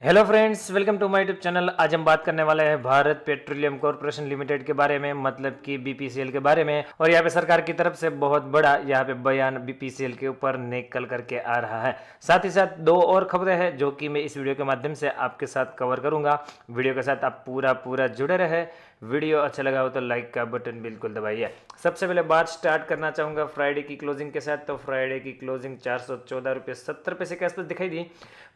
Hello friends, welcome to my YouTube channel. आज हम बात करने वाले हैं भारत पेट्रोलियम कॉर्पोरेशन लिमिटेड के बारे में, मतलब कि बीपीसीएल के बारे में। और यहाँ पे सरकार की तरफ से बहुत बड़ा यहाँ पे बयान बीपीसीएल के ऊपर निकल करके आ रहा है। साथ ही साथ दो और खबरें हैं जो कि मैं इस वीडियो के माध्यम से आपके साथ कवर करूंगा। वीडियो के साथ आप पूरा जुड़े रहे। वीडियो अच्छा लगा हो तो लाइक का बटन बिल्कुल दबाइए। सबसे पहले बात स्टार्ट करना चाहूँगा फ्राइडे की क्लोजिंग के साथ। तो फ्राइडे की क्लोजिंग 414.70 के आसपास दिखाई दी।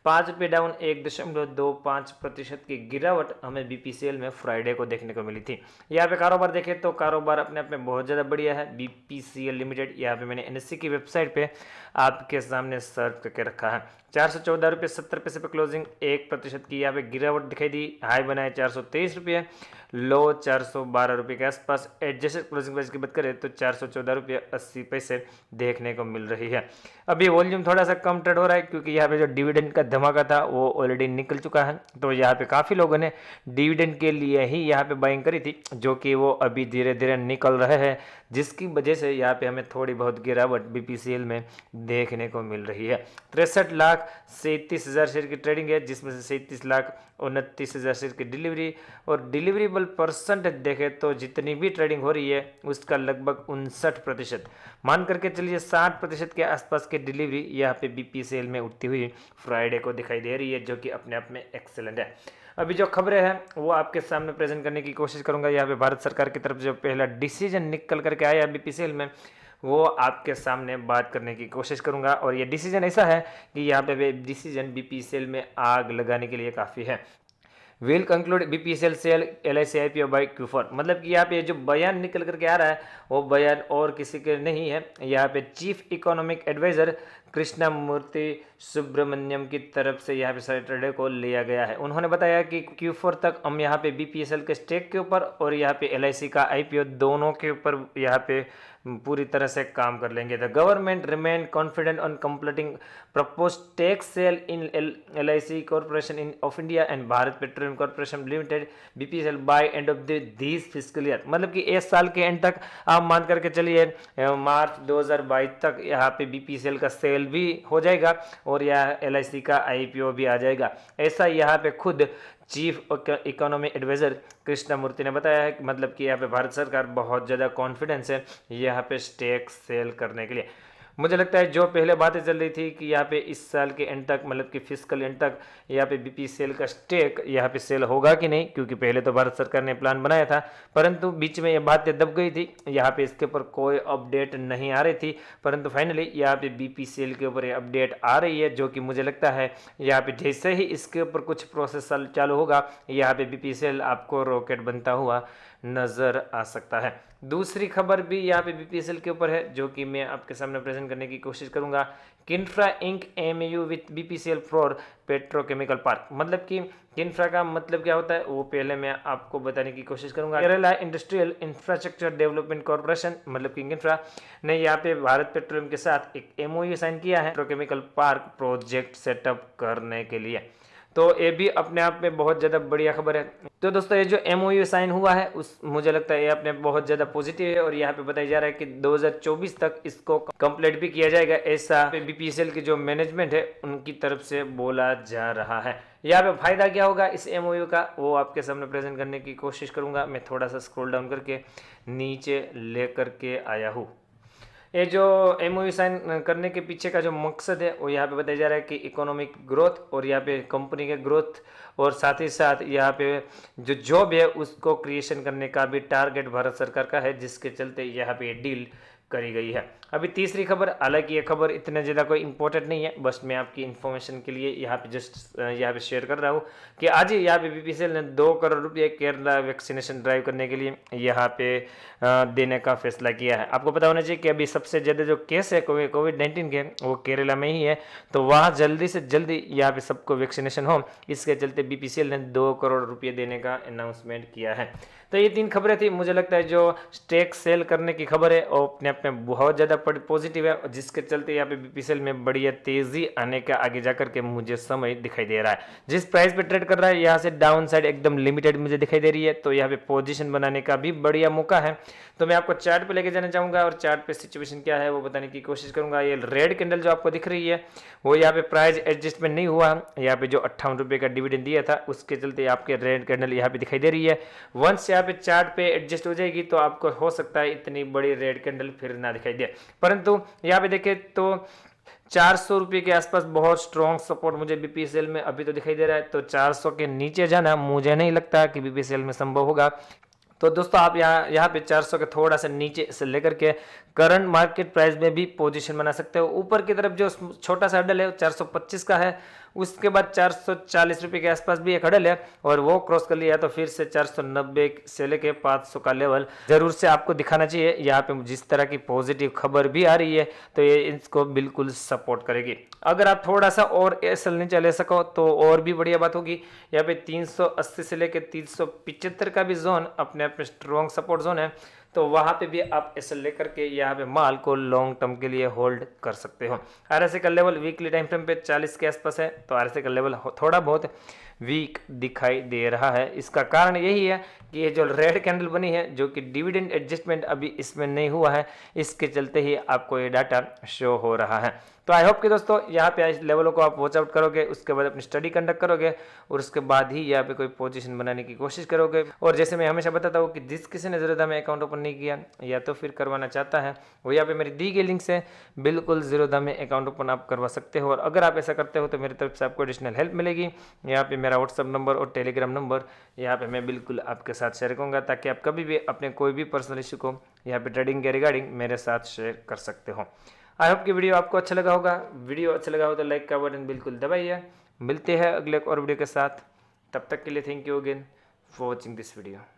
5 रुपये डाउन 1.25% की गिरावट हमें बीपीसीएल में फ्राइडे को देखने को मिली थी। यहाँ पे कारोबार देखें तो कारोबार अपने आप में बहुत ज़्यादा बढ़िया है। बीपीसीएल लिमिटेड यहाँ पे मैंने एनएससी की वेबसाइट पे आपके सामने सर्च करके रखा है। 414.70 पे क्लोजिंग 1% की यहाँ पे गिरावट दिखाई दी। हाई बनाए 423 रुपये, लो 412 रुपये के आसपास। एडजस्टेड क्लोजिंग प्राइस की बात करें तो 414.80 देखने को मिल रही है। अभी वॉल्यूम थोड़ा सा कम ट्रेड हो रहा है क्योंकि यहाँ पे जो डिविडेंड का धमाका था वो ऑलरेडी निकल चुका है। तो यहाँ पे काफ़ी लोगों ने डिविडेंड के लिए ही यहाँ पे बाइंग करी थी, जो कि वो अभी धीरे धीरे निकल रहे हैं, जिसकी वजह से यहाँ पे हमें थोड़ी बहुत गिरावट बीपीसीएल में देखने को मिल रही है। 63,37,000 शेयर की ट्रेडिंग है, जिसमें से 37,29,000 शेयर की डिलीवरी। और डिलीवरीबल परसेंट देखें तो जितनी भी ट्रेडिंग हो रही है उसका लगभग 59%, मान करके चलिए 60% के आसपास की डिलीवरी यहाँ पे बीपीसीएल में उठती हुई फ्राइडे को दिखाई दे रही है, जो कि अपने आप में एक्सेलेंट है। अभी जो खबरें हैं वो आपके सामने प्रेजेंट करने की कोशिश करूंगा। यहाँ पे भारत सरकार की तरफ जो पहला डिसीजन निकल करके आया बीपीसीएल में, वो आपके सामने बात करने की कोशिश करूंगा। और ये डिसीजन ऐसा है कि यहाँ पे डिसीजन बीपीसीएल में आग लगाने के लिए काफ़ी है। Will conclude BPCL sale LIC IPO by Q4। मतलब कि यहाँ पे जो बयान निकल करके आ रहा है वो बयान और किसी के नहीं है। यहाँ पे चीफ इकोनॉमिक एडवाइजर कृष्णा मूर्ति सुब्रमण्यम की तरफ से यहाँ पे सैटरडे को लिया गया है। उन्होंने बताया कि Q4 तक हम यहाँ पे बीपीसीएल के स्टेक के ऊपर और यहाँ पे LIC का IPO दोनों के ऊपर यहाँ पे पूरी तरह से काम कर लेंगे। The government remain confident on completing propose take sale in LIC corporation in of India and Bharat petroleum corporation limited BPCL by end of this fiscal year. मतलब कि इस साल के एंड तक आप मान करके चलिए मार्च 2022 तक यहाँ पे बीपीसीएल का सेल भी हो जाएगा और यह LIC का IPO भी आ जाएगा। ऐसा यहाँ पे खुद चीफ इकोनॉमी एडवाइजर कृष्णा मूर्ति ने बताया है। मतलब कि यहाँ पे भारत सरकार बहुत ज़्यादा कॉन्फिडेंस है यहाँ पे स्टेक सेल करने के लिए। मुझे लगता है जो पहले बातें चल रही थी कि यहाँ पे इस साल के एंड तक, मतलब कि फिस्कल एंड तक यहाँ पे बीपीसीएल का स्टेक यहाँ पे सेल होगा कि नहीं, क्योंकि पहले तो भारत सरकार ने प्लान बनाया था, परंतु बीच में ये बातें दब गई थी। यहाँ पे इसके ऊपर कोई अपडेट नहीं आ रही थी, परंतु फाइनली यहाँ पे बीपीसीएल के ऊपर ये अपडेट आ रही है, जो कि मुझे लगता है यहाँ पे जैसे ही इसके ऊपर कुछ प्रोसेस चालू होगा यहाँ पे बीपीसीएल आपको रॉकेट बनता हुआ नजर आ सकता है। दूसरी खबर भी यहाँ पे बीपीसीएल के ऊपर है, जो कि मैं आपके सामने प्रेजेंट करने की कोशिश करूंगा। KINFRA inks MOU with BPCL for petrochemical park. मतलब कि किन्फ्रा का मतलब क्या होता है वो पहले मैं आपको बताने की कोशिश करूंगा। Kerala industrial infrastructure development corporation, मतलब कि किन्फ्रा ने यहाँ पे भारत पेट्रोलियम के साथ एक MOU साइन किया है पेट्रोकेमिकल पार्क प्रोजेक्ट सेटअप करने के लिए। तो ये भी अपने आप में बहुत ज़्यादा बढ़िया खबर है। तो दोस्तों ये जो MOU साइन हुआ है उस मुझे लगता है ये अपने बहुत ज़्यादा पॉजिटिव है और यहाँ पे बताया जा रहा है कि 2024 तक इसको कंप्लीट भी किया जाएगा, ऐसा बीपीसीएल की जो मैनेजमेंट है उनकी तरफ से बोला जा रहा है। यहाँ पे फायदा क्या होगा इस MOU का वो आपके सामने प्रेजेंट करने की कोशिश करूंगा। मैं थोड़ा सा स्क्रॉल डाउन करके नीचे ले करके आया हूँ। ये जो MOU साइन करने के पीछे का जो मकसद है वो यहाँ पे बताया जा रहा है कि इकोनॉमिक ग्रोथ और यहाँ पे कंपनी के ग्रोथ और साथ ही साथ यहाँ पे जो जॉब है उसको क्रिएशन करने का भी टारगेट भारत सरकार का है, जिसके चलते यहाँ पे डील करी गई है। अभी तीसरी खबर, हालांकि ये खबर इतना ज़्यादा कोई इंपॉर्टेंट नहीं है, बस मैं आपकी इन्फॉर्मेशन के लिए यहाँ पे जस्ट यहाँ पे शेयर कर रहा हूँ कि आज ही यहाँ पे बीपीसीएल ने 2 करोड़ रुपये केरला वैक्सीनेशन ड्राइव करने के लिए यहाँ पे देने का फैसला किया है। आपको पता होना चाहिए कि अभी सबसे ज़्यादा जो केस है कोविड-19 के वो केरला में ही है, तो वहाँ जल्दी से जल्दी यहाँ पे सबको वैक्सीनेशन हो, इसके चलते बीपीसीएल ने 2 करोड़ रुपये देने का अनाउंसमेंट किया है। तो ये 3 खबरें थी। मुझे लगता है जो स्टेक सेल करने की खबर है वो अपने आप में बहुत ज़्यादा पॉजिटिव है, जिसके चलते यहाँ पे बीपीसीएल में बढ़िया तेज़ी आने का आगे जाकर के मुझे समय दिखाई दे रहा है। जिस प्राइस पे ट्रेड कर रहा है यहाँ से डाउन साइड एकदम लिमिटेड मुझे दिखाई दे रही है, तो यहाँ पे पोजीशन बनाने का भी बढ़िया मौका है। तो मैं आपको चार्ट पे लेके जाना चाहूँगा और चार्ट पे सिचुएशन क्या है वो बताने की कोशिश करूँगा। ये रेड कैंडल जो आपको दिख रही है वो यहाँ पे प्राइस एडजस्टमेंट नहीं हुआ, यहाँ पे जो 58 रुपये का डिविडेंड दिया था उसके चलते आपके रेड कैंडल यहाँ पे दिखाई दे रही है। वंस यहाँ पे चार्ट पे एडजस्ट हो जाएगी तो आपको हो सकता है इतनी बड़ी रेड कैंडल फिर ना दिखाई दे, परंतु यहाँ पे देखें तो 400 रुपये के आसपास बहुत स्ट्रॉन्ग सपोर्ट मुझे बीपीसीएल में अभी तो दिखाई दे रहा है। तो 400 के नीचे जाना मुझे नहीं लगता कि बीपीसीएल में संभव होगा। तो दोस्तों आप यहाँ पे 400 के थोड़ा सा नीचे से लेकर के करंट मार्केट प्राइस में भी पोजीशन बना सकते हो। ऊपर की तरफ जो छोटा सा हडल है 425 का है, उसके बाद 440 रुपये के आसपास भी एक हडल है और वो क्रॉस कर लिया तो फिर से 490 से लेके 500 का लेवल जरूर से आपको दिखाना चाहिए। यहाँ पे जिस तरह की पॉजिटिव खबर भी आ रही है तो ये इसको बिल्कुल सपोर्ट करेगी। अगर आप थोड़ा सा और एसएल नीचे ले सको तो और भी बढ़िया बात होगी। यहाँ पे 380 से लेके 375 का भी जोन अपने आप में स्ट्रॉन्ग सपोर्ट जोन है, तो वहाँ पे भी आप एसएल लेकर के यहाँ पे माल को लॉन्ग टर्म के लिए होल्ड कर सकते हो। आरएसआई का लेवल वीकली टाइम फ्रेम पे 40 के आसपास है, तो आरएसआई का लेवल थोड़ा बहुत वीक दिखाई दे रहा है। इसका कारण यही है कि ये जो रेड कैंडल बनी है जो कि डिविडेंड एडजस्टमेंट अभी इसमें नहीं हुआ है, इसके चलते ही आपको ये डाटा शो हो रहा है। तो आई होप कि दोस्तों यहाँ पे इस लेवलों को आप वॉच आउट करोगे, उसके बाद अपनी स्टडी कंडक्ट करोगे और उसके बाद ही यहाँ पे कोई पोजीशन बनाने की कोशिश करोगे। और जैसे मैं हमेशा बताता हूँ कि जिस किसी ने ज़ीरोधा में अकाउंट ओपन नहीं किया या तो फिर करवाना चाहता है, वो यहाँ पे मेरी दी गई लिंक से बिल्कुल ज़ीरोधा में अकाउंट ओपन आप करवा सकते हो। और अगर आप ऐसा करते हो तो मेरी तरफ से आपको एडिशनल हेल्प मिलेगी। यहाँ पे मेरा व्हाट्सअप नंबर और टेलीग्राम नंबर यहाँ पे मैं बिल्कुल आपके साथ शेयर करूँगा, ताकि आप कभी भी अपने कोई भी पर्सनल इशू को यहाँ पे ट्रेडिंग के रिगार्डिंग मेरे साथ शेयर कर सकते हो। आई होप कि वीडियो आपको अच्छा लगा होगा। वीडियो अच्छा लगा हो तो लाइक का बटन बिल्कुल दबाइए। मिलते हैं अगले और वीडियो के साथ, तब तक के लिए thank you again for watching this video.